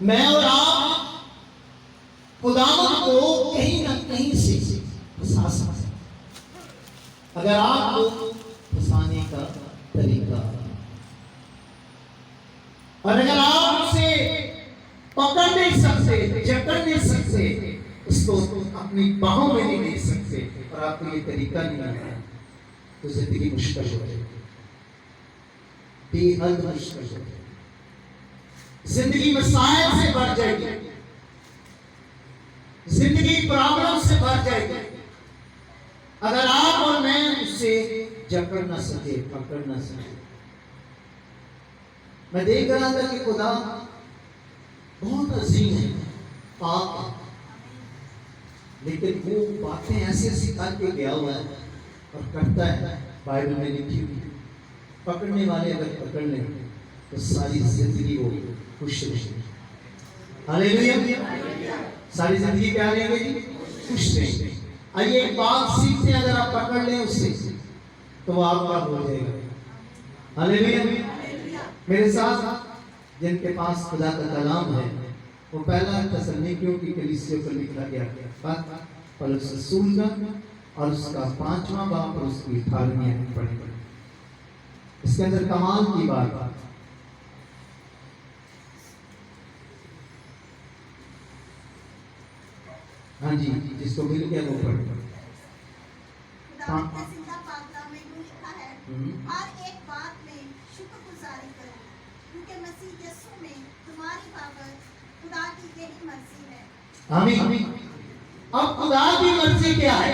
मैं और आप खुदावंद को कहीं ना कहीं से फंसा सकते हैं, अगर आपको फंसाने का तरीका, और अगर आप उसे पकड़ नहीं सकते, जकड़ नहीं सकते, उसको अपनी बाहों में नहीं ले सकते, और आपको ये तरीका नहीं आता, तो जिंदगी मुश्किल हो जाएगी, बेहद मुश्किल हो जाएगी, जिंदगी मसाइल से भर जाएगी, जिंदगी प्रॉब्लम से भर जाएगी, अगर आप और मैं उससे जकड़ ना सके, पकड़ ना सके। मैं देख रहा था कि खुदा बहुत अजीम है, पाक है, लेकिन वो बातें ऐसी ऐसी करके गया हुआ है और करता है, बाइबल में लिखी हुई। पकड़ने वाले अगर पकड़ लें तो सारी जिंदगी वो खुश रहेंगे। हालेलुया। सारी जिंदगी क्या रहेंगे जी? खुश रहेंगे। आइए एक बात सीखते हैं, अगर आप पकड़ लें उससे तो वो आपका हो जाएगा। हालेलुया। मेरे साथ जिनके पास खुदा का कलाम है, वो पहला तसल्लुनिकियों की कलीसिया पर लिखा गया बात पौलुस रसूल का, और उसका 5वां बाब और उसकी 18वीं आयत पढ़ी। इसके अंदर कमाल की बात, हाँ जी, जिसको मिल गया वो पढ़। हर एक बात में शुक्रगुजारी करो, क्योंकि मसीह यीशु में तुम्हारी बाबत खुदा की यही मर्जी है। आमीन। अब खुदा की मर्जी क्या है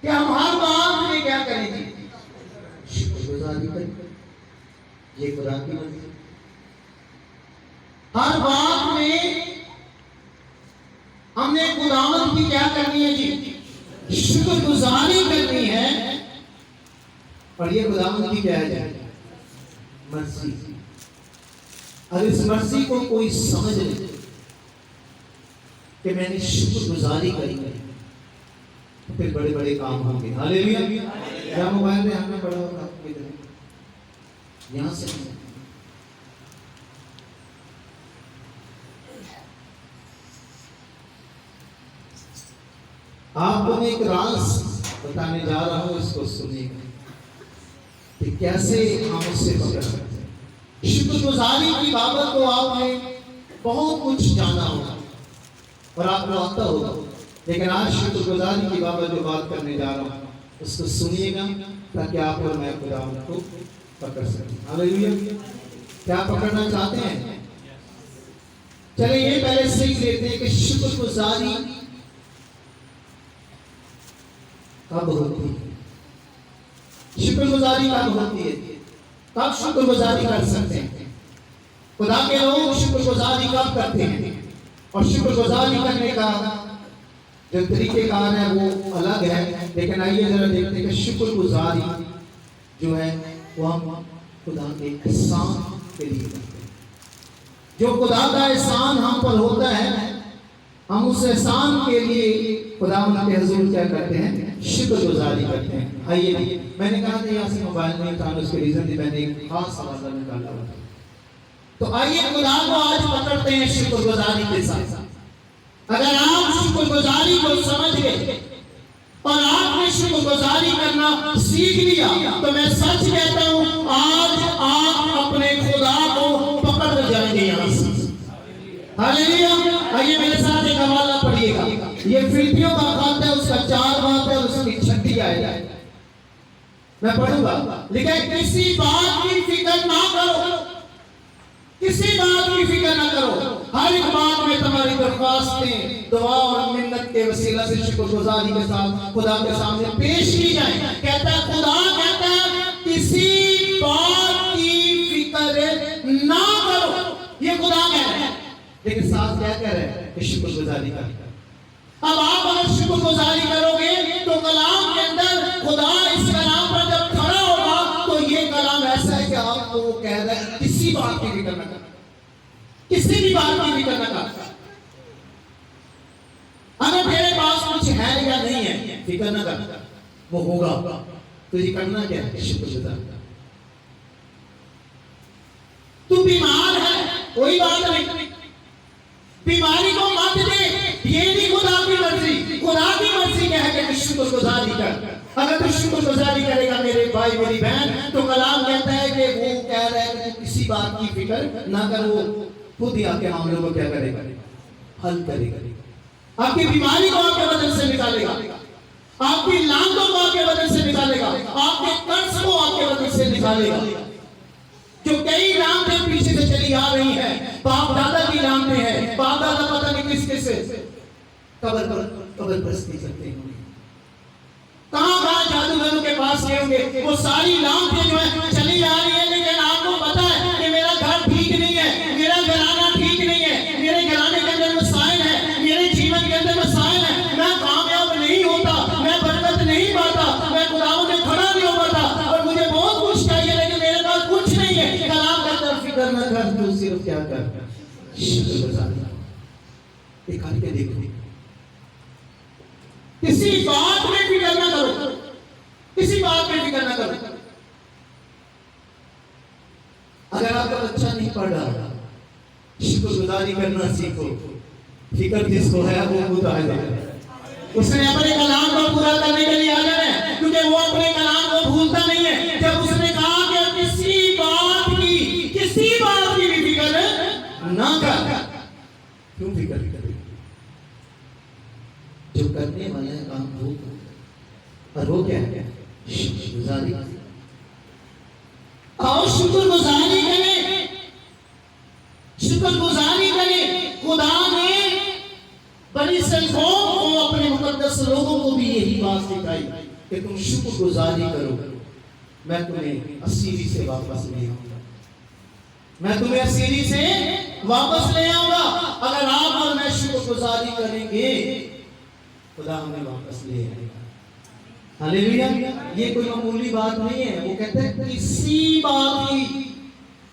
कि हम हर बात में क्या करें जी? शुक्रगुजारी करें। ये खुदा की मर्जी। हर बात में हमने खुदावंद की क्या करनी है जी? शुक्रगुजारी करनी है। और ये खुदावंद की क्या है? मर्जी। अगर इस मर्जी को कोई समझ ले कि मैंने शुक्रगुजारी करी है, तो फिर बड़े बड़े काम होंगे। हालेलुया। क्या मोबाइल में हमने पढ़ा होगा यहां से आपको मैं एक राज बताने जा रहा हूं, इसको सुनिएगा कि कैसे हम उससे पकड़ सकते हैं। शुक्रगुजारी की बाबत को आपने बहुत कुछ जाना होगा और आपको आता होगा, लेकिन आज शुक्रगुजारी की बाबत जो बात करने जा रहा हूं उसको सुनिएगा, ताकि आप और मैं खुदा को पकड़ सकें। हालेलुया। क्या पकड़ना चाहते हैं? चलिए ये पहले सीख लेते हैं कि शुक्रगुजारी कब होती है, शुक्रगुजारी कब होती है, कब शुक्रगुजारी कर सकते हैं। खुदा के लोग शुक्रगुजारी कब करते हैं, और शुक्रगुजारी करने का जो तरीकेकार है वो अलग है। लेकिन आइए जरा देखते हैं कि शुक्रगुजारी जो है वो हम खुदा के एहसान के लिए करते हैं। जो खुदा का एहसान हम पर होता है, हम उस एहसान के लिए खुदा के हुजूर क्या करते हैं? शुक्रगुजारी करते हैं। आइए, मैंने कहा था यहाँ से मोबाइल नहीं था, उसके रीजन थी, मैंने एक खास सवाल निकाला हुआ। तो आइए खुदा को आज पकड़ते हैं शुक्रगुजारी के साथ। अगर आप शुक्रगुजारी को समझ गए और आपने शुक्रगुजारी करना सीख लिया, तो मैं सच कहता हूं आज आप अपने खुदा को पकड़ जाएंगे यहाँ से। हालेलुया। आइए मेरे साथ एक हवाला पढ़िएगा। ये फिलिपियों का खत है, उसका 4 बाब है, उसकी 36 आयत। मैं पढ़ूंगा। लेकिन किसी बात की फिक्र ना करो, किसी बात की फिक्र ना करो, हर एक बात में तुम्हारी दरख्वास्तें दुआ और मिन्नत के वसीला से शुक्रगुजारी के साथ खुदा के सामने पेश की जाए। कहता है खुदा कहता है किसी बात की फिक्र ना करो, ये खुदा कह रहा है। लेकिन साथ क्या कह रहे हैं कि शुक्रगुजारी कर। अब आप अगर शुक्रगुजारी करोगे तो कलाम के अंदर खुदा इस कलाम पर जब खड़ा होगा तो ये कलाम ऐसा है कि आपको वो कह रहा है किसी बात की फिक्र न कर, किसी भी बात की फिक्र न कर। अगर तेरे पास कुछ है या नहीं है फिक्र न कर, वो होगा। तो ये करना क्या है? शुक्रगुजार। तू बीमार है कोई बात नहीं, बीमारी को मत दे, ये नहीं खुदा की मर्जी। खुदा की मर्जी क्या है कि शुक्रगुजारी कर। अगर तू शुक्रगुजारी करेगा मेरे भाई मेरी बहन, तो कलाम कहता है कि वो कह रहा है कि किसी बात की फिक्र ना कर, वो खुद ही आपके मामलों को क्या करेगा, हल करेगा। आपकी बीमारी को आपके बदन से निकालेगा, आपकी लांतों को आपके बदन से निकालेगा, आपके कर्ज को आपके बदन से निकालेगा। जो कई लानतें पीछे से चली आ रही हैं, बाप दादा की लानतें हैं, बाप दादा पता नहीं किस किस कब्र परस्ती करते होंगे, कहां जादूगरों के पास गए होंगे। वो सारी लानतें जो है चली आ रही है, लेकिन आपको पता है कि मेरा घर ठीक नहीं है, मेरा घराना ठीक नहीं है, मेरे घराने के अंदर मसाइल है, मेरे जीवन के अंदर मसाइल है, मैं कामयाब नहीं होता, मैं बरकत नहीं पाता, मैं खुदाओं में खड़ा नहीं हो पाता, और मुझे बहुत कुछ चाहिए लेकिन मेरे पास कुछ नहीं है। कलाम कहता है फिक्र न कर, तू सिर्फ क्या कर, शुक्रगुजारी करके देखो। किसी बात में फिक्र ना करो, किसी बात में फिक्र ना करो। अगर आपका बच्चा नहीं पढ़ रहा, शुक्रगुजारी करना सीखो। फिक्र जिसको है वो खुद आ जाए, उसने अपने कलाम को पूरा करने के लिए आ जाना है, क्योंकि वो अपने कलाम को भूलता नहीं है। जब उसने कहा कि किसी बात की भी फिक्र ना कर, क्यों फिक्र करे? जो करने वाला है काम वो, और वो क्या है? शुक्रगुजारी। आओ शुक्रगुजारी करें, शुक्रगुजारी करें। खुदा ने बनी इस्राएल को अपने मुकद्दस लोगों को भी यही बात सिखाई कि तुम शुक्रगुजारी करो। मैं तुम्हें असीरी से वापस ले आऊंगा, मैं तुम्हें असीरी से वापस ले आऊंगा। अगर आप और मैं शुक्रगुजारी करेंगे, खुदा हमें वापस ले आएगा। हालेलुया। ये कोई मामूली बात नहीं है। वो कहते हैं किसी बात की,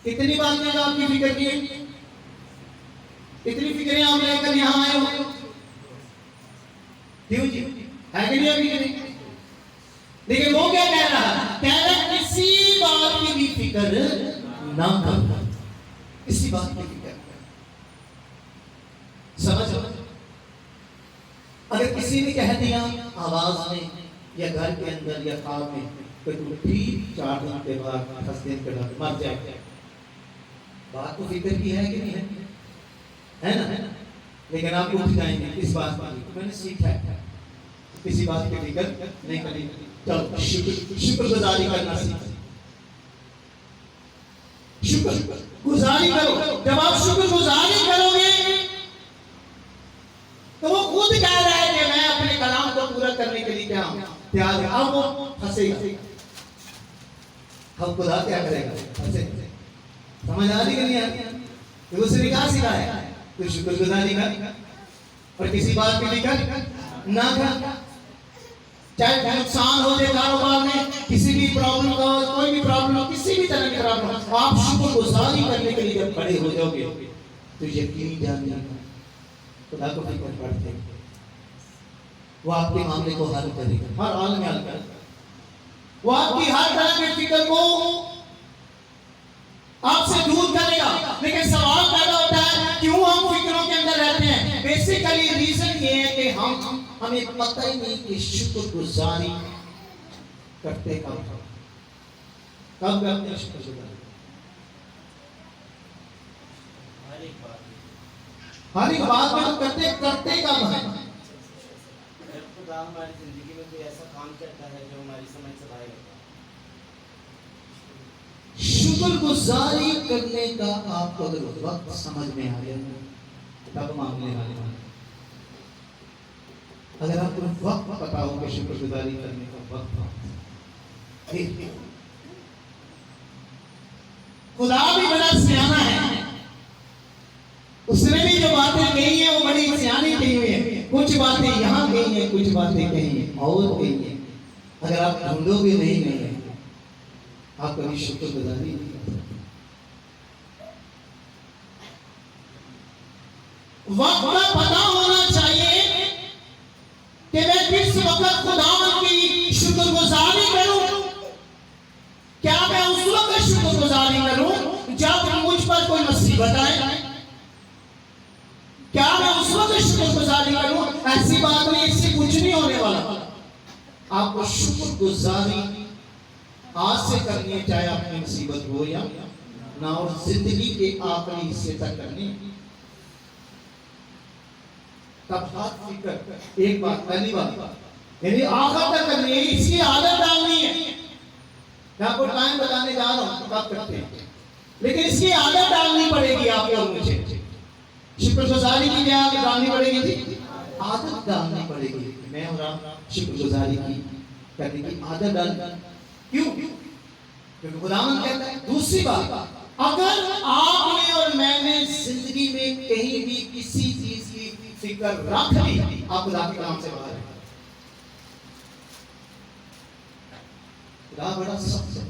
कितनी बातें जो आपकी फिक्र की है, इतनी फिक्रें आप लेकर यहाँ आए हो, क्यों जी? है कि नहीं अभी? देखिए वो क्या कह रहा है, कह रहा है किसी बात की भी फिक्र ना कर, किसी बात की फिक्र। समझ? अगर किसी ने कह दिया आवाज में या घर के अंदर या ख्वाब में कि तुम ठीक 4 दिन के बाद 10 दिन के बाद मर जाए, बात तो फिक्र की है कि नहीं है ना? लेकिन आप उठ जाएंगे इस बात पर, मैंने सीखा है किसी बात की फिक्र नहीं करनी। चलो शुक्रगुजारी करना सीखो, शुक्रगुजारी करो। जब आप शुक्रगुजारी करोगे तो वो खुद कह रहा है कि मैं अपने कलाम को पूरा करने के लिए क्या तैयार है। अब वो फंसेगा, अब खुदा क्या करेगा? फंसेगा। समझ आ रही कि नहीं आ रही? तो उसने कहा सिखाया तो शुक्रगुजारी कर, और किसी बात की फिक्र ना कर। चाहे नुकसान हो जाए कारोबार में, किसी भी प्रॉब्लम का, कोई भी प्रॉब्लम हो, किसी भी तरह की प्रॉब्लम, आप शुक्रगुजारी करने के लिए जब खड़े हो जाओगे तो यकीन जानिए खुदा को फिक्र पड़ते, वो आपके मामले को हल करेगा, हर हाल में हल करेगा। वो आपकी हर तरह की फिक्र को आपसे दूर करेगा। लेकिन सवाल पैदा होता है क्यों हम फिक्रों के अंदर रहते हैं? बेसिकली रीजन ये है कि हमें पता ही नहीं कि शुक्रगुजारी करते कब करते हैं शुक्रगुजारी। हर एक बात में तो करते कब है? खुदा हमारी जिंदगी में कोई ऐसा काम करता है जो हमारी समझ से बाहर होता है। शुक्रगुजारी करने का आपको अगर वक्त समझ में आ गया तब मांगने वाले हैं। अगर आपको वक्त पता हो कि शुक्रगुजारी करने का वक्त, खुदा भी बड़ा सियाना है, उसने भी जो बातें कही है वो बड़ी सियानी कही हुई है। कुछ बातें यहाँ कही है, कुछ बातें कही है और कही है। अगर आप ढूंढोगे नहीं मिलेंगे, आप कभी शुक्रगुजारी नहीं कर सकते। वक्त का पता होना चाहिए कि मैं किस वक्त खुदा की शुक्रगुजारी करूं। क्या मैं उस वक्त शुक्रगुजारी करूं जब मुझ पर कोई मुसीबत आए, क्या मैं उस वक्त शुक्रगुजारी करूं? ऐसी बात नहीं, इससे कुछ नहीं होने वाला। आपको शुक्रगुजारी आज से करनी है, चाहे आपकी मुसीबत हो या ना, और जिंदगी के आखिरी हिस्से तक करनी है। तब हाथ फिक्र, एक बात, पहली बात यानी आखिर तक करनी है, इसकी आदत डालनी है। मैं आपको टाइम बताने जा रहा हूं कब करते हैं, लेकिन इसकी आदत डालनी पड़ेगी आपको और मुझे। शुक्रगुजारी की क्या आदत डालनी पड़ेगी जी? आदत डालनी पड़ेगी। मैं और आप शुक्रगुजारी की करने की आदत डाल, क्यों? क्योंकि खुदावंद कहता है। दूसरी बात, अगर आपने और मैंने जिंदगी में कहीं भी किसी चीज की फिक्र रख ली, आप खुदा के काम से बाहर हैं। खुदा बड़ा सख्त है,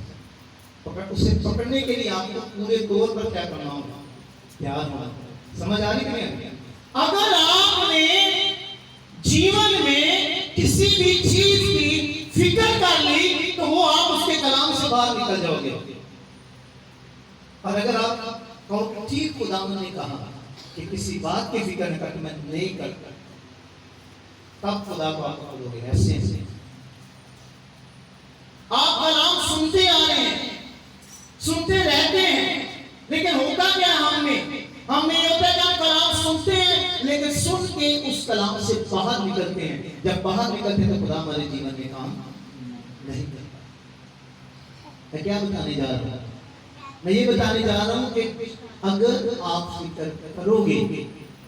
उसे पकड़ने के लिए आपको पूरे तौर पर क्या करना होगा? प्यार होना। समझ आ रही है? अगर आपने जीवन में किसी भी चीज की फिक्र कर ली, तो वो आप उसके कलाम से बाहर निकल जाओगे। और अगर आप ठीक खुदावंद ने कहा कि किसी बात की फिक्र न कर, मैं नहीं करता, तब खुदा को आप पकड़ोगे। ऐसे आप कलाम सुनते आ रहे हैं, सुनते रहते हैं, लेकिन होता क्या है हमने ये होता है कि हम कलाम सुनते हैं, लेकिन सुन के उस कलाम से बाहर निकलते हैं। जब बाहर निकलते हैं तो खुदा हमारे जीवन में काम नहीं करता। मैं क्या बताने जा रहा हूँ? मैं ये बताने जा रहा हूँ कि अगर आप फिक्र करोगे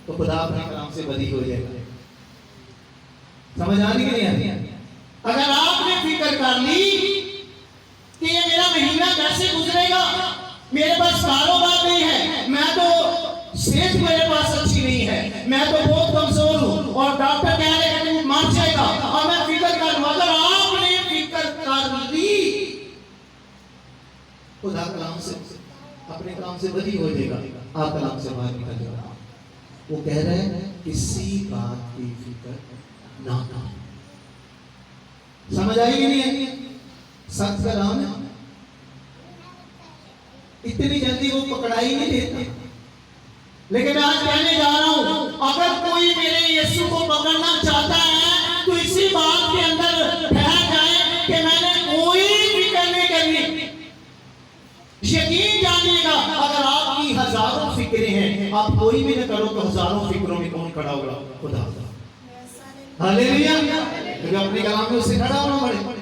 तो खुदा अपने कलाम से बरी हो जाएगा। समझ आ रही है नहीं आ रही? अगर आपने फिक्र कर ली कि ये मेरा महीना कैसे गुजरेगा, मेरे पास कारोबार नहीं है, मैं तो सेहत मेरे पास अच्छी नहीं है, मैं तो बहुत कमजोर हूं और डॉक्टर कह रहे हैं कि मर जाएगा, और मैं फिक्र कर लूं। अगर आपने फिक्र कर ली, खुदा कलाम से अपने कलाम से बरी हो जाएगा, आप कलाम से बाहर निकल जाओगे। वो कह रहे हैं किसी बात की फिक्र ना करो। समझ आई कि नहीं आई? सच कलाम है, इतनी जल्दी वो पकड़ाई नहीं देता। लेकिन मैं आज कहने जा रहा हूं, अगर कोई मेरे यीशु को पकड़ना चाहता है तो इसी बात के अंदर ठहर जाए कि मैंने कोई फिक्र नहीं करनी। यकीन जानिएगा, अगर आपकी हजारों फिक्रें हैं, आप कोई भी न करो तो हजारों फिक्रों में कौन खड़ा होगा? खुदा। हालेलुया। तो अपने कलाम में उससे खड़ा होना पड़े।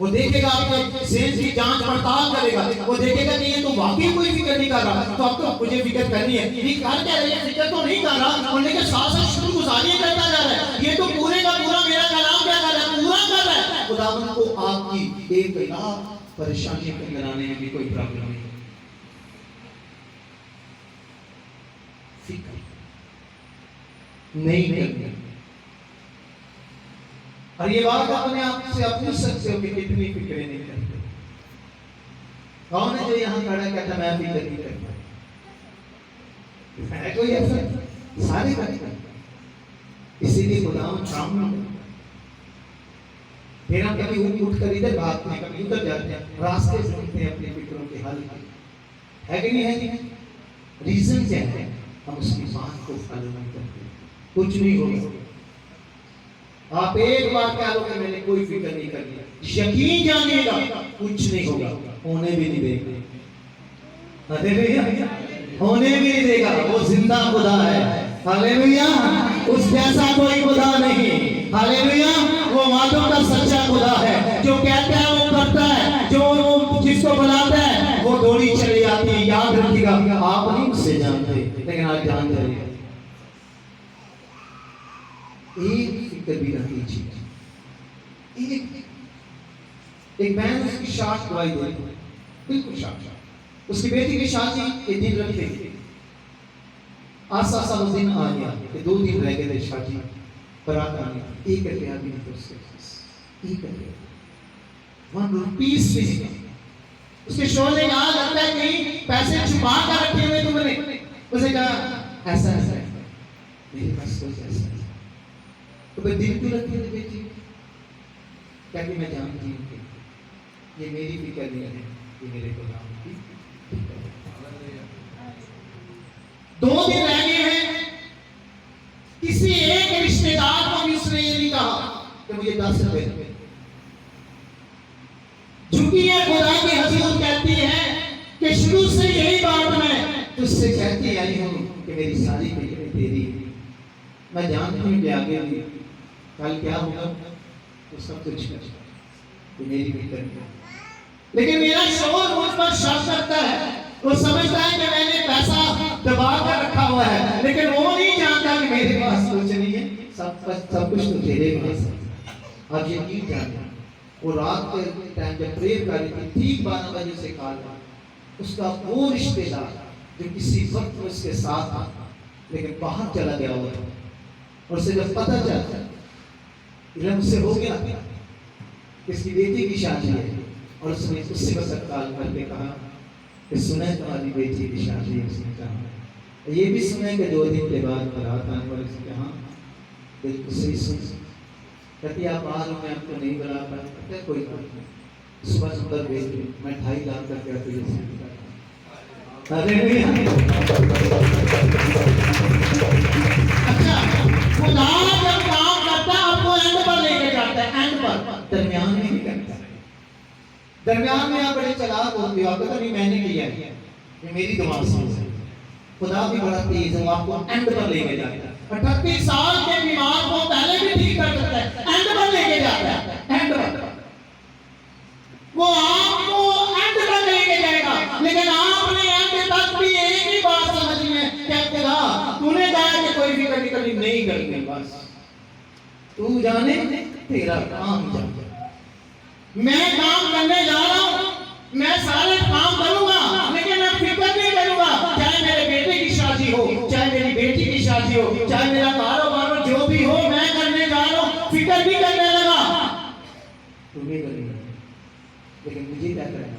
वो देखेगा, आपके सेंस की जांच पड़ताल करेगा, वो देखेगा कि ये तो वाकई कोई फिक्र नहीं कर रहा, तो अब तो मुझे फिक्र करनी है। ये कर क्या रही है? फिक्र तो नहीं कर रहा, और लेकिन साथ साथ शुक्रगुजारी करता जा रहा है। ये तो पूरे का पूरा मेरा कलाम क्या कर रहा है? पूरा कर रहा है। खुदावंद को आपकी एक लाख परेशानियों को गिराने में भी कोई प्रॉब्लम नहीं। फिक्र नहीं करनी। और ये बात अपने आप से आप पूछ सकते हो कि कितनी फिक्रें नहीं करते। कौन है जो यहाँ खड़ा कहता मैं फिक्र नहीं करता? है कोई ऐसा? सारे करते हैं। इसीलिए खुदावंद सामने, फिर हम कभी उठ कर इधर भागते हैं, कभी उधर जाते हैं, रास्ते ढूंढते हैं अपने फिक्रों के हल। है कि नहीं? है। रीजन क्या है? हम उसकी बात को फॉलो नहीं करते, कुछ नहीं होगा। आप एक बार कह लो कि मैंने कोई फिक्र नहीं करनी, यकीन जानिएगा कुछ नहीं होगा, होने भी नहीं देगा। हालेलुया। होने भी नहीं देगा। वो जिंदा खुदा है। हालेलुया। उस जैसा कोई खुदा नहीं। हालेलुया। वो वादों का सच्चा खुदा है, जो कहता है वो करता है, जो जिसको बुलाता है वो दौड़ी चली जाती है। याद रखिएगा, आप नहीं उससे जानते, लेकिन आप जानते हैं। एक फिक्र भी रखनी चाहिए। एक बहन उसकी शादी गवाही दे, बिल्कुल शादी, उसकी बेटी की शादी के दिन रख दी। आसा सा वो दिन आ गया कि 2 दिन रह गए थे शादी, बारात आने, 1 रुपया भी नहीं, उसके 1 रुपया 1 रुपीस भी नहीं। उसके शोर ने कहा लगता है कहीं पैसे छुपा कर रखे हुए तुमने। उसे कहा ऐसा ऐसा मेरे पास कोई ऐसा नहीं। तो मैं दिल क्यों रखती है बेटी? क्या कि मैं जानती हूँ कि ये मेरी फिक्र नहीं है, ये मेरे गुलाम की फिक्र है। 2 दिन रह गए हैं, किसी एक रिश्तेदार को भी उसने ये नहीं कहा कि मुझे 10 रुपए दे। झुकी है खुदा की हजूर कहती है कि शुरू से यही बात मैं तुझसे कहती आई हूँ कि मेरी सारी फिक्र तेरी, मैं जानती हूँ कि आगे भी कल क्या होगा तो सब कुछ कर मेरी फिक्र है। लेकिन मेरा शोर मुझ पर शक करता है, वो समझता है कि मैंने पैसा दबा कर रखा हुआ है, लेकिन वो नहीं जानता कि मेरे पास कुछ नहीं है, सब कुछ तो तेरे पास है। अब ये नहीं जानता। वो रात के टाइम जब प्रेयर कर रही थी, ठीक 12 बजे से कॉल था, उसका वो रिश्तेदार जो किसी वक्त उसके साथ था लेकिन बाहर चला गया हुआ था, और उसे जब पता चला इलम से हो गया इसकी बेटी की शादी है, और उसने उसी वक्त कॉल करके कहा कि सुना है तुम्हारी बेटी की शादी है। उसने कहा ये भी सुना है कि 2 दिन के बाद बारात आने वाली। उसने कहा बिल्कुल सही सुन, कहती आप आ रहे, मैं आपको नहीं बुला पाया, कोई बात नहीं, सुबह सुबह भेज दो, मैं 2.5 लाख का क्या तुझे। अरे अच्छा, खुदा जब काम करता है आपको एंड पर लेके जाता है, एंड पर, दरमियान में नहीं करता। दरमियान में आप बड़े चालाक होते हो, आपको तो नहीं मैंने किया है, ये मेरी दुआ से। खुदा भी बड़ा तेज है, आपको एंड पर लेके जाता है। 38 साल के बीमार को पहले भी ठीक कर सकता है, एंड पर लेके जाता है, एंड पर। वो आपको एंड पर लेके जाएगा, लेकिन आपने एंड तक भी एक ही बात समझनी है कि खुदा तूने कहा कि कोई भी कभी नहीं करनी, बस तू जाने तेरा काम जाने। मैं काम करने जा रहा हूं, मैं सारे काम करूंगा, लेकिन मैं फिक्र नहीं करूंगा, चाहे मेरे बेटे की शादी हो, चाहे मेरी बेटी की शादी हो, चाहे मेरा कारोबार हो, जो भी हो मैं करने जा रहा हूं, फिक्र भी करने लगा। तुम्हें करेगा, लेकिन मुझे क्या करना है?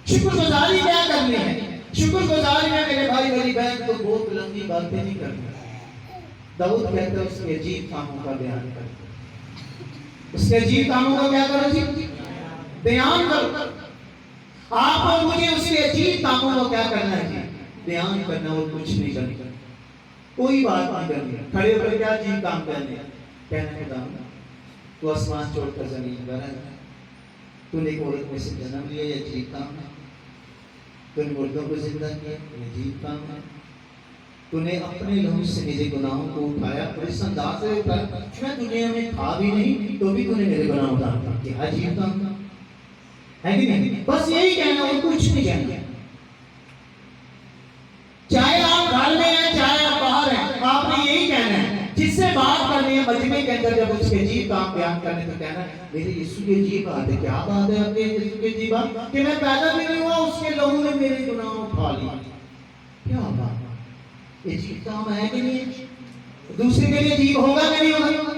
शुक्रगुजारी क्या करनी है? शुक्रगुजारी में मेरे भाई मेरी बहन को बहुत लंबी बातें नहीं करनी। दाऊद कहता है उसके अजीब कामों का बयान कर, उसके अजीब कामों का क्या करो जी? बयान करो। आप मुझे उसके अजीब कामों को क्या करना है जी? बयान करना, और कुछ नहीं करना, कोई बात नहीं करनी। खड़े होकर क्या अजीब काम करने, कहने खुदा तू आसमान छोड़कर जमीन पर है, तूने एक औरत में से जन्म लिया, ये अजीब काम है। तूने मुर्दों को जिंदा किया, ये अजीब काम है। तूने अपने लहू से मेरे गुनाहों को उठाया, और इस अंदाज से उठाया मैं दुनिया में था भी नहीं तो भी तूने मेरे गुनाह उठा दिए। क्या अजीब काम है कि नहीं? बस यही कहना, और कुछ नहीं कहना। चाहे आप घर में हैं, चाहे आप बाहर हैं, आपने यही कहना है। जिससे बात करनी है मजमे के अंदर, जब उसके अजीब काम बयान करने तो कहना मेरे यीशु की अजीब बात है। क्या बात है आपके यीशु की अजीब बात? कि मैं पैदा भी नहीं हुआ, उसके लहू ने मेरे गुनाह उठा लिए। क्या बात, ये अजीब काम है कि नहीं? दूसरे के लिए अजीब होगा कि नहीं होगा?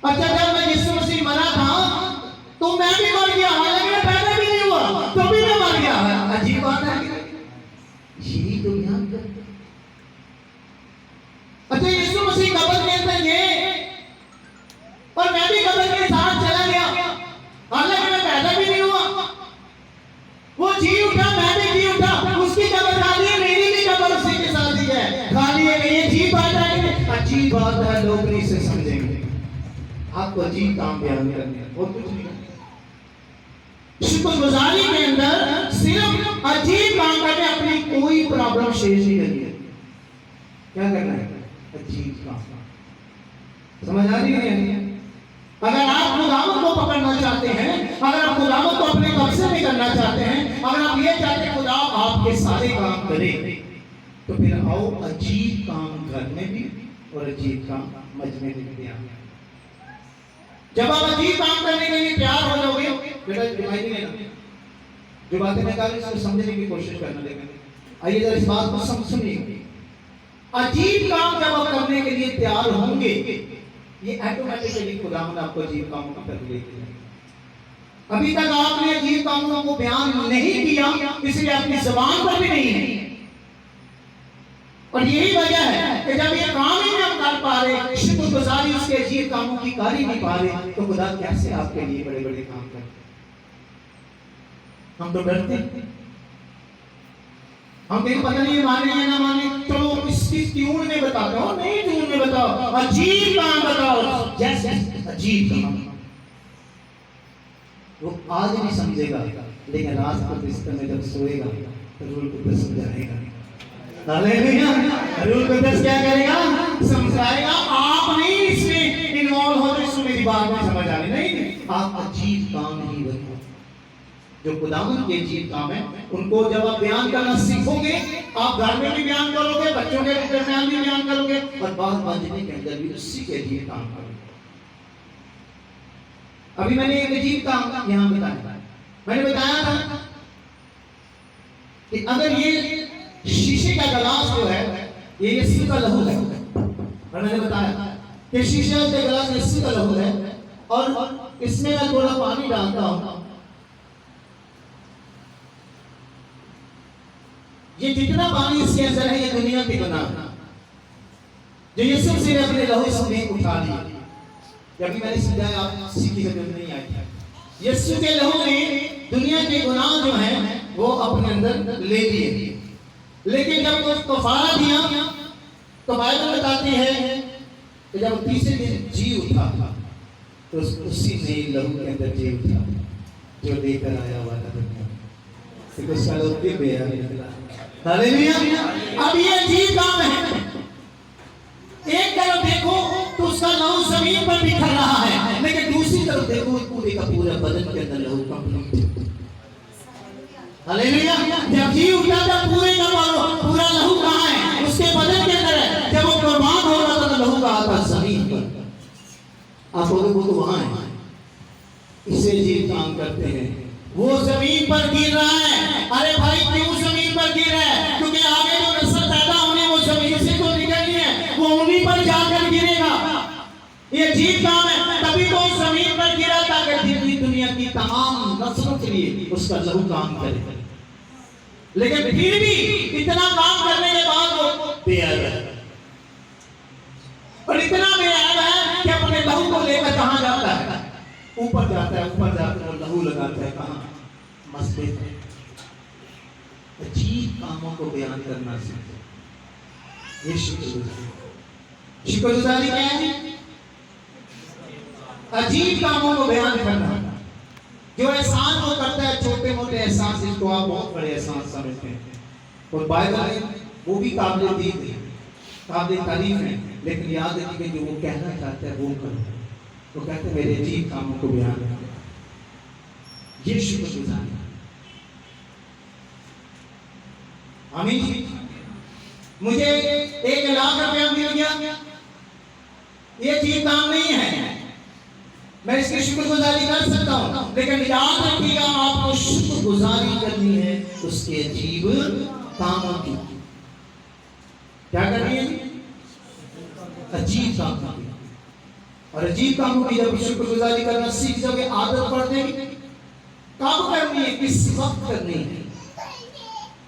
अच्छा, जब मैं यीशु मसीह मरा था तो मैं भी मर गया, हालांकि मैं पैदा भी नहीं हुआ तो भी मैं मर गया। अजीब बात है कि यही तो ध्यान कर। अच्छा, यीशु मसीह कब्र के अंदर गए और मैं भी कब्र के साथ चला गया, हालांकि मैं पैदा भी नहीं हुआ। वो जी उठा, मैं भी जी उठा, उसकी कब्र खाली है, मेरी भी कब्र उसी के साथ ही है, खाली है। ये अजीब बात है, अच्छी बात है, लोग नहीं से समझेंगे। आपको अजीब काम बयान करने हैं, और कुछ नहीं। शुक्रगुजारी के अंदर सिर्फ अजीब काम करके अपनी कोई प्रॉब्लम शेष नहीं करनी है। क्या करना है? अजीब काम। समझ आ रही है? अगर आप खुदावंद को पकड़ना चाहते हैं, अगर आप खुदावंद को अपने कब्जे में करना चाहते हैं, अगर आप ये चाहते हैं खुदा आपके सारे काम करे, तो फिर आओ अजीब काम घर में भी और अजीब काम मजमे में भी। जब आप अजीब काम करने के लिए तैयार हो जाओगे, बेटा दिमाग नहीं लेना, जो बातें मैं कह रहा हूं इसको समझने की कोशिश करना। लेकिन आइए जरा इस बात को सुनिए। अजीब काम जब आप करने के लिए तैयार होंगे, ये ऑटोमेटिकली खुदावंद आपको अजीब कामों की तरफ लेके जाएगा। अभी तक आपने अजीब कामों को बयान नहीं किया, इसलिए आपकी जुबान पर भी नहीं है। और यही वजह है कि जब ये काम ही नहीं कर पा रहे, शुक्रगुजारी उसके अजीब कामों की कर ही नहीं पा रहे, तो खुदा कैसे आपके लिए बड़े बड़े काम करे? हम तो डरते हैं। हम कहीं पता नहीं माने या ना माने, चलो इसकी ट्यून में बताता हूँ, नहीं ट्यून में बताओ, अजीब काम बताओ, जैसे अजीब काम। वो आज नहीं समझेगा, लेकिन रात को बिस्तर में जब सोएगा तो रूल को समझाएगा। हालेलुया। रूल को क्या करेगा? समझाएगा। आप नहीं इसमें इन्वॉल्व हो, तो मेरी बात में समझ आनी नहीं, आप अजीब काम नहीं बताओ। जो खुदावंद के अजीब काम है उनको जब आप बयान करना सीखोगे, आप घर में भी बयान करोगे, बच्चों के दरमियान भी बयान करोगे, और बात बांधने के अंदर भी उसी के अजीब काम करोगे। अभी मैंने एक अजीब काम यहाँ बताया, मैंने बताया था कि अगर ये शीशे का गिलास जो है ये यीशु का लहू है, और मैंने बताया कि शीशे का गिलास यीशु का लहू है, और इसमें मैं थोड़ा पानी डालता हूँ। ये जितना पानी इसके अंदर है ये दुनिया के गुनाह है जो यीशु मसीह ने अपने लहू में उठा लिया। जब मैंने समझाया आप सीखी समझ नहीं आई। यीशु के लहू ने दुनिया के गुनाह जो हैं वो अपने अंदर ले लिए, लेकिन जब वो कफारा दिया तो बाइबल बताती है कि जब तीसरे दिन जी उठा तो उसी ने लहू के अंदर जी उठा जो लेकर आया हुआ था दुनिया में, उसका लहू भी बेहद निकला। हालेलुया। अब ये अजीब काम है, एक तरफ देखो तो उसका लहू जमीन पर बिखर रहा है, लेकिन दूसरी तरफ देखो पूरे का पूरा बदन के अंदर लहू कंप्लीट। हालेलुया। जब जी उठा था पूरे का पूरा लहू कहाँ है? उसके बदन के अंदर है। जब वो कुर्बान हो रहा था तो लहू का आता जमीन पर, आप वो तो वहां है। इसे अजीब काम करते हैं, वो जमीन पर गिर रहा है। अरे भाई क्यों जमीन पर गिर रहा है? क्योंकि आगे जो नस्ल पैदा होने वो जमीन से तो निकलनी है, वो उन्हीं पर जाकर गिरेगा। ये अजीब काम है, तभी तो जमीन पर गिरा ताकि दुनिया की तमाम नस्लों के लिए उसका लहू काम करे। लेकिन फिर भी इतना काम करने के बाद वो बेअदब है, और इतना बेअदब है कि अपने लहू को लेकर कहां जाता है? ऊपर जाता है, ऊपर जाकर वो लहू लगाता है कहां? मस्जिद में। अजीब कामों को बयान करना सीखो। ये शुक्रगुजारी क्या है? अजीब कामों को बयान करना। जो एहसान वो करता है, छोटे मोटे एहसान जिसको आप बहुत बड़े एहसान समझते हैं, और बाइबल में वो भी काबिल दीद है, काबिल तारीफ है, लेकिन याद रखिए कि जो वो कहना चाहता है वो करो। वो कहते हैं मेरे अजीब कामों को बयान करो। ये शुक्रगुजारी। आमीन। मुझे 1,00,000 रुपया मिल गया, ये अजीब काम नहीं है, मैं इसकी शुक्रगुजारी कर सकता हूँ, लेकिन याद रखिएगा आपको शुक्रगुजारी करनी है उसके अजीब कामों की। क्या करनी है? अजीब कामों की। और अजीब कामों की जब शुक्रगुजारी करना सीख जाओगे, आदत पड़ जाएगी। कब करनी है, किस वक्त करनी है,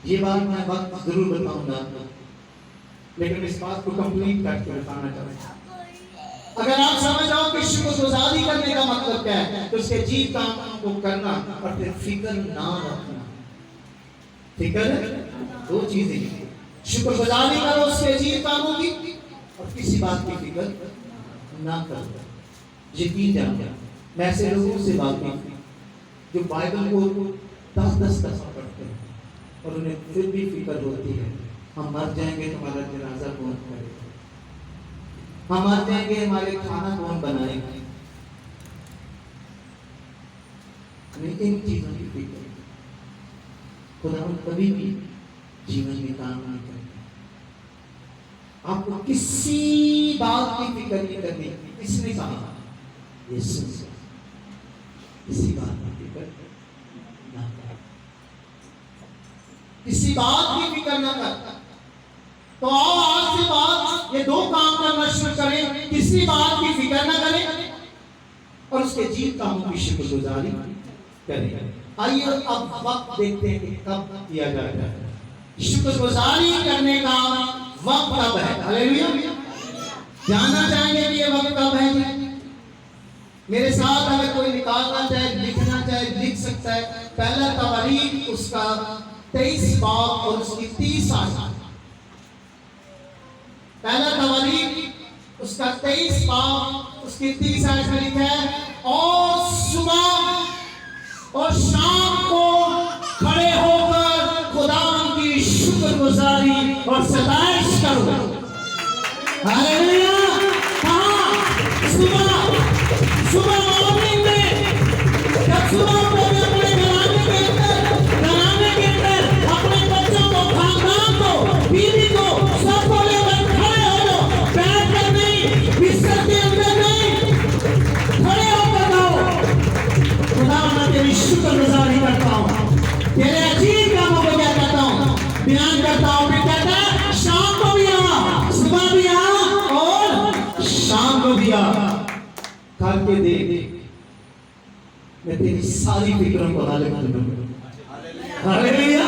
ये बात मैं वक्त जरूर बताऊंगा, लेकिन इस बात को कंप्लीट करके बताना चाहूंगा। अगर आप समझ जाओ कि शुक्रगुजारी करने का मतलब क्या है, तो उसके अजीब काम को करना और फिर फिक्र ना रखना। फिक्र दो चीजें, शुक्रगुजारी करो उसके अजीब कामों की, और किसी बात की फिक्र ना करो। यकीन जानो, मैं ऐसे लोगों से बात की जो बाइबल को 10-10 दफा पढ़ते हैं और उन्हें फिर भी फिक्र होती है, हम मर जाएंगे तो हमारा जनाजा कौन करेगा, हम मर जाएंगे हमारे खाना कौन बनाएगा। इन चीजों की फिक्र खुदा कभी भी जीवन में काम नहीं करता। आपको किसी बात की फिक्र नहीं करनी। किसने कहा? यीशु ने। किसी बात की फिक्र ना कर, किसी बात की फिक्र ना कर। तो आओ आज से बात ये दो काम करना शुरू करें, किसी बात की फिक्र ना करें और उसके अजीब कामों की शुक्रगुजारी करें। आइए अब वक्त देखते हैं कि कब किया जाता है शुक्रगुजारी करने का वक्त कब है। हालेलुया। जानना चाहेंगे कि ये वक्त कब है? मेरे साथ अगर कोई निकालना चाहे, लिखना चाहे, लिख सकता है। पहला तवारीख उसका 23 बाब और उसकी 30 आयत। पहला तवारीख उसका 23 बाब उसकी 30 आयत में लिखा है, और सुबह और शाम को खड़े होकर खुदा की शुक्रगुजारी और सताइश करो। हालेलुया। हाँ, सुबह मॉर्निंग में जब सुबह को अपने घराने के अंदर अपने बच्चों को, खानदान को, बीवी को, सबको लेकर खड़े हो जाओ। बैठ कर नहीं, बिस्तर के अंदर नहीं, खड़े होकर गाओ, खुदा मैं तेरी शुक्रगुजारी करता हूँ, तेरे अजीब कामों को क्या कहता हूँ, बयान करता हूँ। फिर कहता है शाम को भी आ, सुबह भी आ और शाम को भी आ, करके दे, मैं तेरी सारी फिक्रों को हाले कर दूंगा। हालेलुया।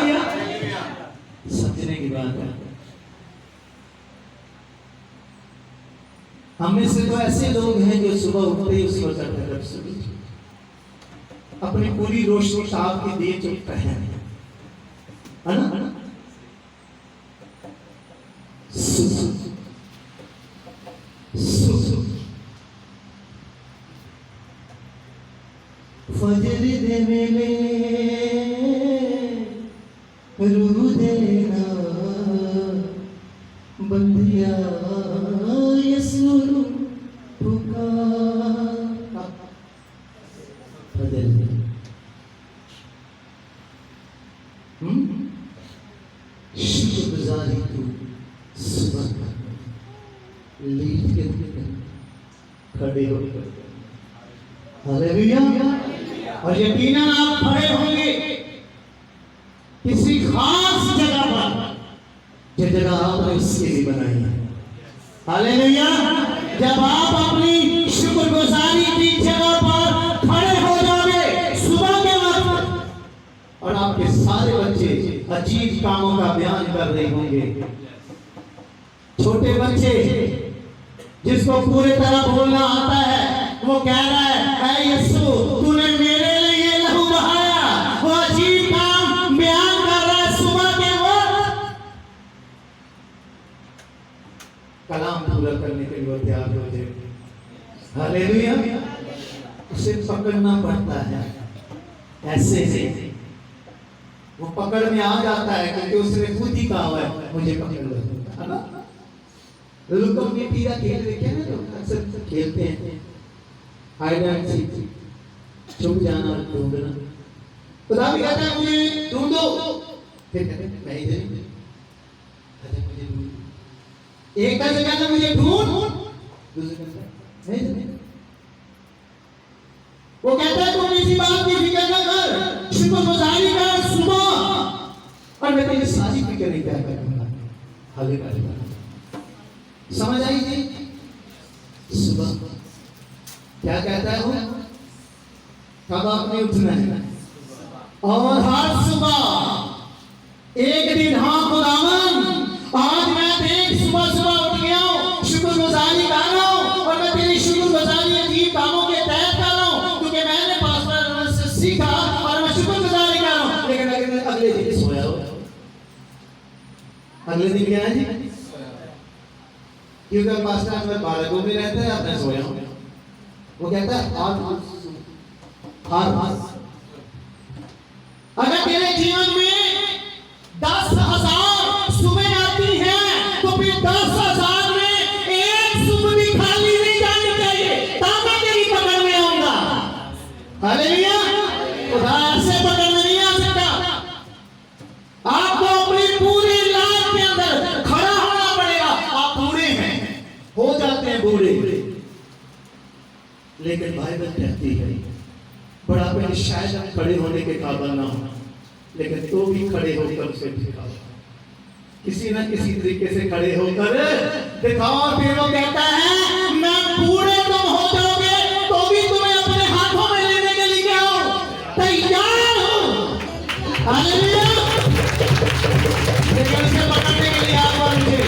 समझने की बात है। हम में से तो ऐसे लोग हैं जो सुबह उठते ही उस वक्त रब से अपनी पूरी रोशनी ताप के दे चुकते हैं, है ना? फजर दे मेले रू देना बंदिया यसुर पुकार। फजर शुक्रगुजारी तू सुबह लेट के खड़े हो। हालेलुया। और यकीनन आप खड़े होंगे किसी खास जगह पर, जो जगह आपने इसके लिए बनाई है। हालेलुया। जब आप अपनी शुक्रगुजारी की जगह पर खड़े हो जाओगे सुबह के वक्त, और आपके सारे बच्चे अजीब कामों का बयान कर रहे होंगे। छोटे बच्चे जिसको पूरी तरह बोलना आता है, वो कह रहा है ऐ यीशु तूने मेरे लिए लहू बहाया, वो अजीब काम बयान कर रहा है सुबह के वक्त। कलाम पूरा करने के लिए तैयार हो जाए। हालेलुया। उसे पकड़ना पड़ता है ऐसे से, वो पकड़ में आ जाता है क्योंकि उसने खुद ही कहा है मुझे पकड़ लो, है ना? लुकम में पीरा खेल देखे ना, लोग अक्सर खेलते हैं हाइड एंड सीक, छुप जाना, ढूंढना। खुदा भी कहता है मुझे ढूंढो, फिर कहते हैं मैं इधर ही, अरे मुझे ढूंढ। एक का कहता है मुझे ढूंढ, दूसरे कहता है मैं इधर। वो कहता है तुम इसी बात की फिक्र न कर, शुक्रगुजारी कर सुबह, और मैं तेरी सारी फिक्र नहीं क्या करूंगा। हालेलुया। समझ आई जी? सुबह क्या कहता है वो, कब आपने उठना है, और हर सुबह एक दिन, हाँ खुदावन आज मैं देख सुबह सुबह उठ गया हूँ, शुक्रगुजारी कर रहा हूँ, और मैं तेरी शुक्रगुजारी अजीब कामों के तहत कर रहा हूँ, क्योंकि मैंने पास्टर से सीखा और मैं शुक्रगुजारी कर रहा हूँ। लेकिन अगले दिन सोया हो, अगले दिन क्या है जी, क्योंकि पास्टर में बालकों में रहता है, आपने सोया हूँ। वो कहता है अगर तेरे जीवन में 10,000 सुबह आती हैं, तो फिर 10,000 में एक सुबह भी खाली नहीं जानी चाहिए, तब मैं तेरी पकड़ में आऊंगा। हालेलुया। खुदा ऐसे पकड़ में नहीं आ सकता। आपको अपनी पूरी लाइफ के अंदर खड़ा होना पड़ेगा। आप बूढ़े हैं, हो जाते हैं बूढ़े, लेकिन बाइबल कहती है बुढ़ापे में शायद हम खड़े होने के काबिल ना हो, लेकिन तो भी खड़े होकर उसे दिखाओ, किसी न किसी तरीके से खड़े होकर दिखाओ। फिर वो कहता है मैं बूढ़े तुम हो जाओगे तो भी तुम्हें अपने हाथों में लेने के लिए क्या हो, तैयार हो। हालेलुया। लेकिन उसे पकड़ने के लिए आपको मुझे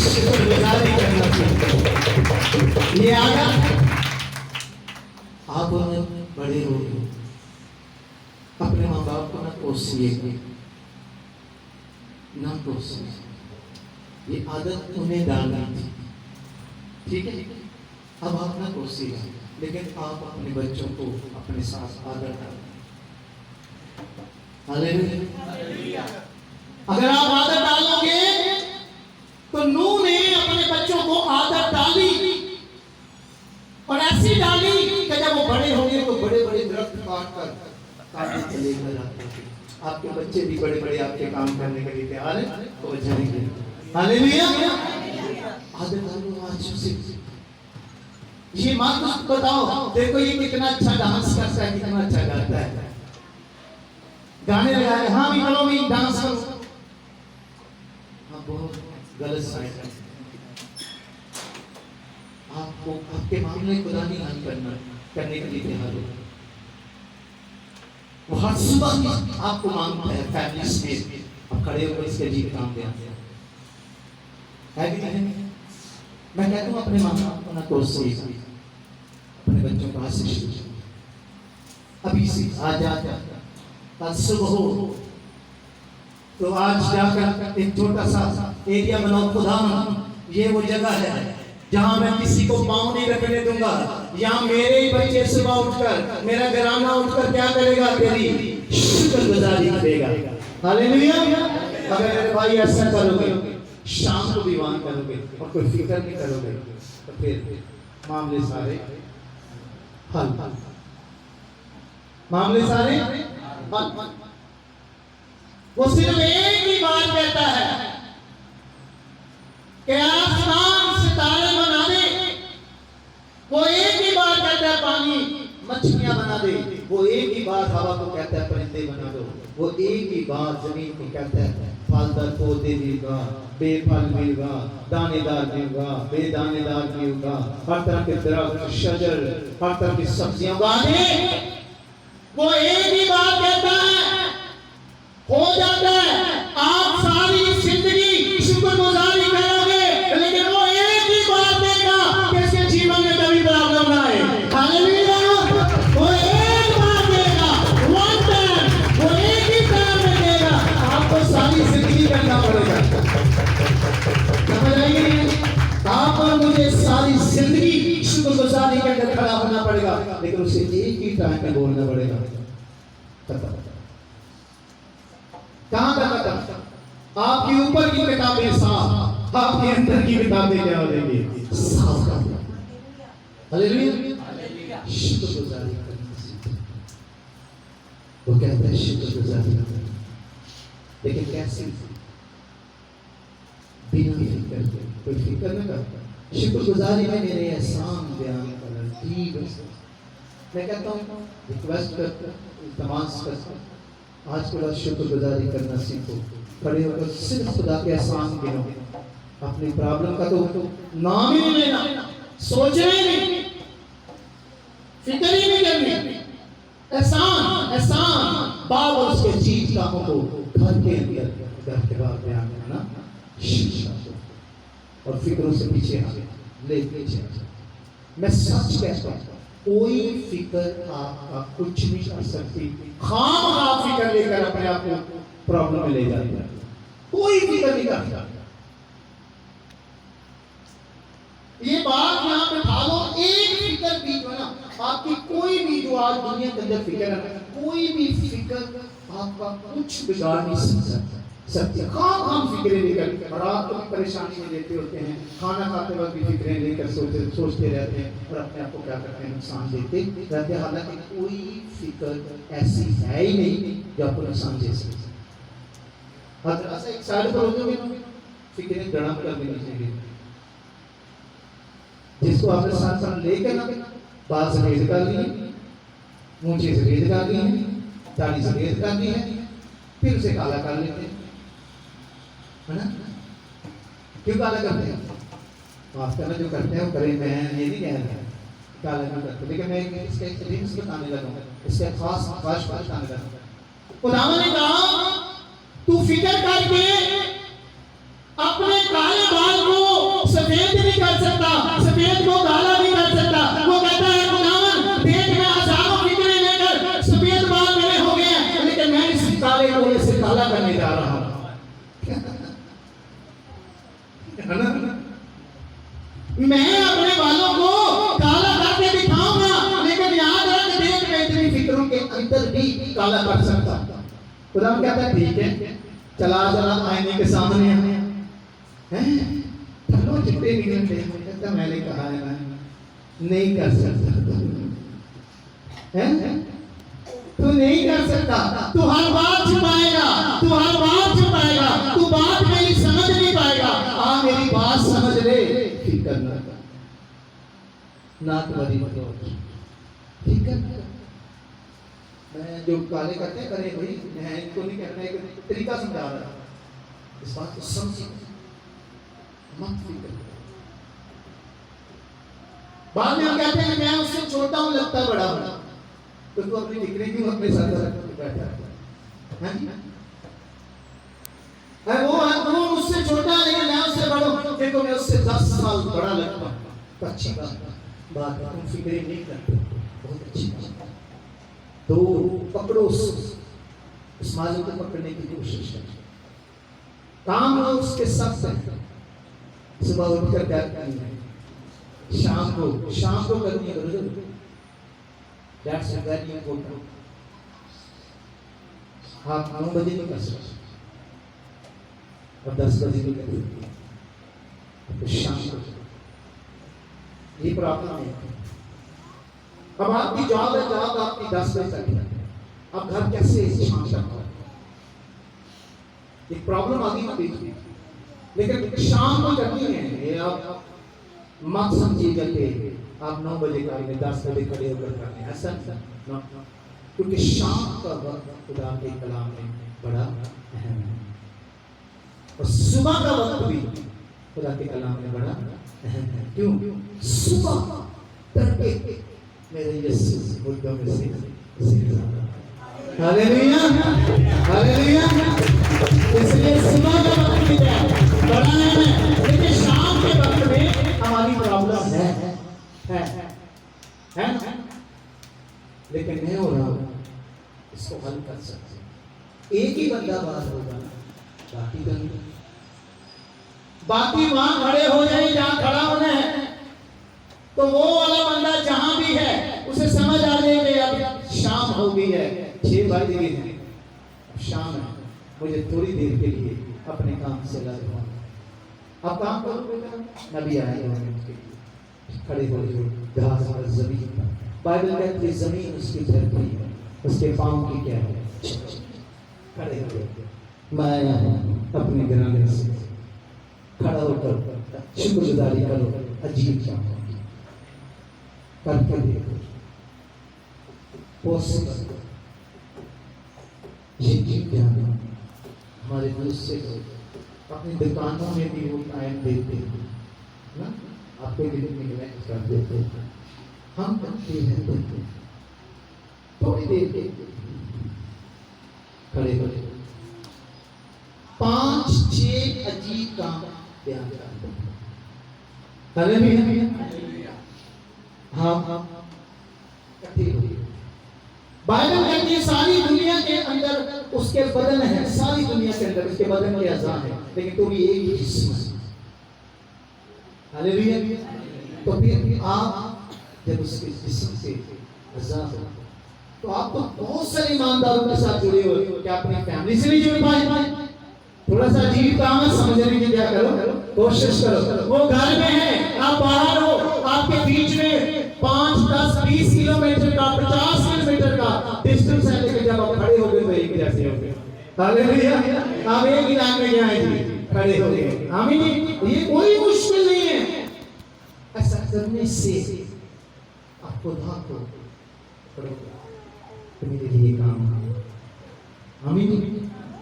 शुक्रगुजारी करना चाहिए। ये आदत आप बड़े हो गए, अपने माँ बाप को ना कोसिए, ना कोसिए। ये आदत उन्हें डालनी थी, ठीक है? अब आप ना कोसिएगा, लेकिन आप अपने बच्चों को अपने साथ आदर डालें। हालेलुया। अगर आप आदत डालोगे तो नूह ने अपने बच्चों को आदत डाली, और ऐसी डाली कि जब वो बड़े होंगे तो बड़े बड़े दरख्त काट कर काटने चले जाते थे। आपके बच्चे भी बड़े बड़े आपके काम करने के लिए तैयार हैं, तो जाएंगे। हालेलुया। आदत डालो आज से। ये माँ को बताओ, देखो ये कितना अच्छा डांस करता है, कितना अच्छा गाता है, गाने लगाए, हाँ भी करो, भी डांस करो। हाँ, बहुत गलत साइड है। आपको आपके मामले खुदा नहीं हल करने के लिए तैयार हो। वो हर सुबह आपको मांगता है फैमिली में, आप खड़े होकर इसके अजीब काम दे आते है कि नहीं? मैं कहता हूँ अपने माँ बाप को ना कोसिए, अपने बच्चों को आज से शुरू, अभी से आज कल सुबह हो तो आज जाकर एक छोटा सा एरिया बनाओ। खुदा ये वो जगह है जहां मैं किसी को पांव नहीं रखने दूंगा। यहाँ मेरे ही बच्चे सुबह उठकर, मेरा घराना उठकर क्या करेगा? तेरी शुक्रगुजारी करेगा। हालेलुया। अगर मेरे भाई ऐसा करोगे, शाम को भी वहां करोगे और कोई फिक्र नहीं करोगे, तो फिर मामले सारे हल, मामले सारे हल। वो सिर्फ एक ही बात कहता है कि आसमान सितारे बना दे। वो एक ही बात कहता है पानी मछलियां बना दे। वो एक ही बात हवा को कहता है परिंदे बना दो। वो एक ही बात जमीन को कहता है फलदार पौधे भी उगा, बेफल भी उगा, दानेदार भी उगा, बेदानेदार भी उगा, हर तरह के दरख्त, शजर, हर तरह की सब्जियां उगा दे। वो एक ही बात कहता है, हो जाता है। आप सारी जिंदगी शुक्रगुजारी करोगे, लेकिन वो एक ही बात देगा कि इसके जीवन में कभी प्रॉब्लम ना आए। हालेलुया। वो एक बात देगा, वन टाइम, वो एक ही टाइम में देगा। आपको सारी जिंदगी करना पड़ेगा, समझ आएगी? आप और मुझे सारी जिंदगी शुक्रगुजारी के अंदर खड़ा होना पड़ेगा, लेकिन उसे एक ही टाइम में बोलना पड़ेगा। कहां तक? आपके ऊपर की किताबें साफ, आपके अंदर की किताबें क्या हो जाएंगी? साफ कर दो। हालेलुया। शुक्रगुजारी करना सीखो। वो कहता है शुक्रगुजारी करना, लेकिन कैसे? बिना फिक्र के, कोई फिक्र न करता। शुक्रगुजारी में मेरे एहसान बयान करना ठीक है। मैं कहता हूँ, रिक्वेस्ट करता, तमाश करता, आज थोड़ा शुक्रगुजारी करना सीखो। खड़े होकर सिर्फ खुदा के एहसान गिनो। अपनी प्रॉब्लम का तो नाम ही नहीं लेना, सोचना ही नहीं, फिक्र ही नहीं करनी। एहसान एहसान बाप और उसके चीज कामों को घर के अंदर, घर के बाहर बयान करना शिक्षा और फिक्रों से पीछे ले पीछे। मैं सच कहता हूँ, कोई फिक्र आपका कुछ नहीं कर सकती। आप फिक्र लेकर अपने आप को प्रॉब्लम में ले जाते हैं। कोई फिक्र नहीं करता। ये बात यहाँ पे खा लो, एक फिक्र भी जो ना आपकी, कोई भी जो आज दुनिया के अंदर फिक्र है, कोई भी फिक्र आपका कुछ बिगाड़ नहीं सकता। सत्य खाम फिक्रें लेकर, और आप कभी परेशानी में लेते होते हैं, खाना खाते वक्त भी फिक्रें लेकर सोचते रहते हैं और अपने आप को क्या करते हैं? नुकसान देते रहते हैं। हालांकि कोई फिक्र ऐसी है ही नहीं जो आपको नुकसान दे सके। ऐसा एक साइड पर हो जाओगे, फिक्रें गड़म कर देनी चाहिए। जिसको आपने साथ साथ लेकर ना बाल से रेज कर ली, मूंछे से रेज कर ली है, दाढ़ी से रेज कर ली है, फिर उसे काला कर लेते हैं, है ना? क्यों काला करते हैं? माफ करना, जो करते हैं वो करें, मैं ये नहीं कह रहा काला नहीं करते, लेकिन मैं इसका एक रिंग्स बताने लगा, इसका खास बात बताने लगा। खुदावन ने कहा, तू फिक्र करके अपने काले बाल को सफेद नहीं कर सकता, सफेद को काला नहीं कर सकता। वो कहता है खुदावन, देख मैं हजारों फिक्रें लेकर सफेद बाल मेरे हो गए हैं, काला कर सकता। खुदा कहता है ठीक है, चला जरा आईने के सामने हैं, चलो चिट्टे निकलते हैं। कहता मैंने कहा है ना, नहीं कर सकता है, तू नहीं कर सकता, तू हर बात छुपाएगा, तू हर बात छुपाएगा, तू बात मेरी समझ नहीं पाएगा। आ मेरी बात समझ ले, ठीक करना ना तुम्हारी मदद, ठीक है। मैं जो काले करते हैं करें भाई, मैं इनको नहीं कहता, एक तरीका समझा रहा है, इस बात को समझिए, मत फिक्र। बाद में हम कहते हैं मैं उससे छोटा हूं, लगता है बड़ा बड़ा, तो तू अपनी डिग्री क्यों अपने साथ बैठा है? वो मुझसे छोटा है लेकिन मैं उससे बड़ा हूं, देखो मैं उससे 10 साल बड़ा लगता हूं, तो अच्छी बात है, तुम फिक्र नहीं करते, बहुत अच्छी बात। तो पकड़ो उस मालिक को पकड़ने की कोशिश करो, काम लो उसके साथ, सुबह उठकर प्यार करनी है, शाम को करनी है ब्रदर, दैट्स वेरी इंपॉर्टेंट। आप 9 बजे नहीं कर सकते और 10 बजे नहीं कर सकते, तो शाम को, ये प्रॉब्लम है। अब आपकी जॉब है, जॉब आपकी 10 बजे तक है, अब घर कैसे शाम तक, एक प्रॉब्लम आ गई ना बीच में, लेकिन शाम को करनी है। ये आप मत समझिएगा कि आप 9 बजे करेंगे, 10 बजे खड़े होकर करने, ऐसा ना, क्योंकि शाम का वक्त खुदा के कलाम में बड़ा अहम है, और सुबह का वक्त भी खुदा के कलाम में बड़ा अहम है। क्यों? सुबह तड़के मेरे यीशु मुद्दों में से हालेलुया, हालेलुया। इसलिए सुबह का वक्त भी बड़ा है, लेकिन शाम के वक्त में हमारी प्रॉब्लम है ना, लेकिन नहीं हो रहा, इसको हल कर सकते। एक ही बंदा बाहर होगा, बाकी वहां खड़े हो जाए जहां खड़ा होना है, तो वो वाला बंदा जहां भी है उसे समझ आ जाएगी अब शाम हो गई है, 6 बज गए हैं, शाम है, मुझे थोड़ी देर के लिए अपने काम से लग जाऊं। अब काम करो बेटा, नबी आए हैं, खड़े हो जाओ घास पर जमीन पर, बाइबल कहती है जमीन उसकी धरती है, उसके पांव की क्या है, खड़े हो जाओ। मैं आया हूं अपने घराने से, खड़ा होकर शुक्रगुजारी करो, अजीब काम करके देखो, हमारे दूसरे लोग अपनी दुकानों में भी वो टाइम देते हैं ना, आपको भी निगलेक्ट कर देते हैं, हम करते हैं थोड़ी देर के खड़े हो, 5-6 अजीब काम ध्यान करते हैं। हाँ इकट्ठी हुई, बाइबल कहती है सारी दुनिया के अंदर उसके बदन है, सारी दुनिया के अंदर उसके बदन के अज़ा है, लेकिन तो भी एक ही जिस्म है। हालेलुया। तो फिर आप जब उसके जिस्म से अज़ा हो, तो आप तो बहुत सारे ईमानदारों के साथ जुड़े हो, क्या अपनी फैमिली से नहीं जुड़ पाए? थोड़ा सा अजीब काम है, समझने की क्या करो, कोशिश करो। वो घर में है, आप बाहर हो, आपके बीच में 5, 10, 20 किलोमीटर का, 50 किलोमीटर का डिस्टेंस है, लेकिन जब आप खड़े हो गए तो एक जैसे हो गए। हालेलुया। आप एक ही लाइन में जाए जी, खड़े हो गए। आमीन। ये कोई मुश्किल नहीं है, ऐसा करने से आप खुदा को मेरे लिए काम, आमीन,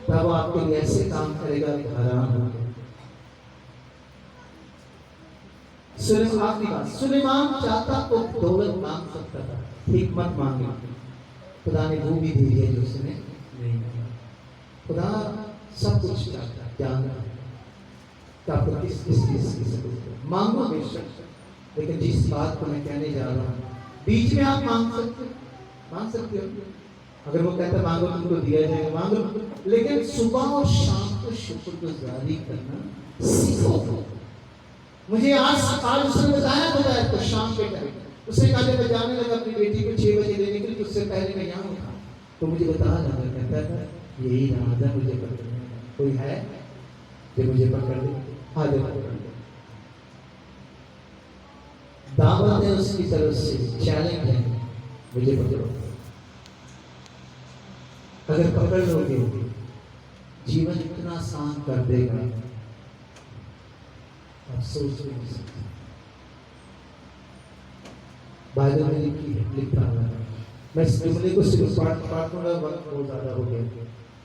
तब आपके लिए ऐसे काम करेगा कि हैरान हो। आखिरी बात, सुलेमान चाहता तो दौलत मांग सकता था, हिकमत मांगे, खुदा ने वो भी दे दिया जो उसने नहीं किया। खुदा सब कुछ चाहता है, जानता है कि आपको किस चीज की जरूरत है। मांगो बेशक, लेकिन जिस बात को मैं कहने जा रहा हूँ, बीच में आप मांग सकते हो। अगर वो कहता मांगो तुमको दिया जाएगा, मांगो, लेकिन सुबह और शाम को शुक्रगुजारी करना सीखो। मुझे आज उसने बताया तो शाम के टाइम उसने कहा जब मैं जाने लगा अपनी बेटी को 6 बजे लेने के लिए, उससे पहले मैं यहाँ उठा, तो मुझे बता रहा कहता था यही राजा मुझे पकड़, कोई है जो मुझे पकड़ ले, आ जाओ पकड़ ले। दावत है उसकी तरफ से, चैलेंज है, मुझे पकड़ो। अगर पकड़ लोगे जीवन इतना आसान कर देगा आप सोच भी नहीं सकते। बाइबल में लिखा हुआ है, मैं इस जुमले को सिर्फ पाठ में वक्त बहुत ज्यादा हो गया,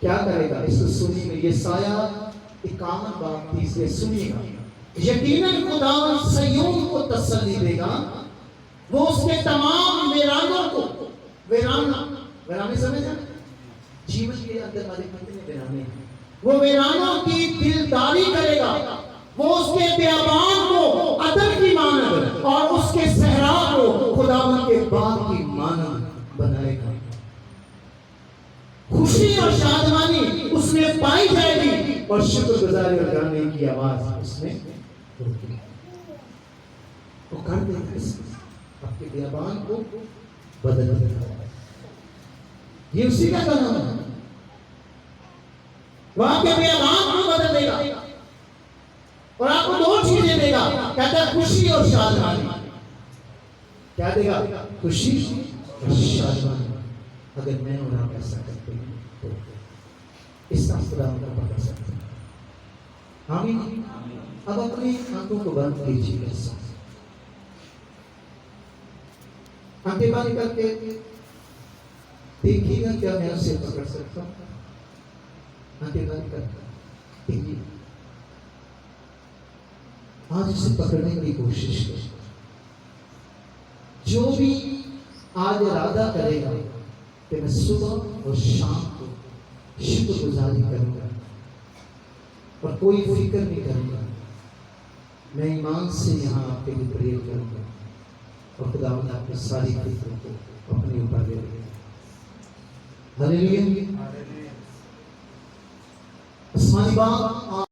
क्या करेगा इसको सुनिए। यशाया 51 बाब 30 में सुनिएगा। यकीनन खुदावन सयोन को तसल्ली देगा, वो उसके तमाम वीरानों को, वीराने समझे जीवन के अंदर वाले कितने वीराने हैं, वो वीरानों की दिलदारी करेगा, वो उसके बियाबान को अदर की मानद और उसके सहरा को खुदावन के बाग की मानद बनाएगा। खुशी और शादमानी उसमें पाई जाएगी और शुक्रगुजारी और गाने की आवाज उसमें होगी। वो कर देगा, आपके बियाबान को बदल देगा। ये उसी का काम है, वो आपके बियाबान को बदल देगा और आपको दो चीजें देगा। कहता है खुशी और शादमानी। क्या देगा? खुशी और शादमानी। अगर मैं और आप ऐसा करते हैं तो इसका खुदा का पकड़ सकते हैं। आमीन। अब अपनी आंखों को बंद कीजिए, आंखें बंद करके देखिएगा क्या मैं उसे पकड़ सकता हूँ। आंखें बंद कर देखिए, आज उसे पकड़ने की कोशिश करें। जो भी आज इरादा करेगा कि मैं सुबह और शाम को शुक्रगुजारी करूंगा और कोई फिक्र नहीं करूंगा, मैं ईमान से यहाँ आपके लिए प्रेयर करूंगा और खुदावंद आपकी सारी फिक्रों को अपने ऊपर ले लेगा। हालेलुया। आसमानी बाप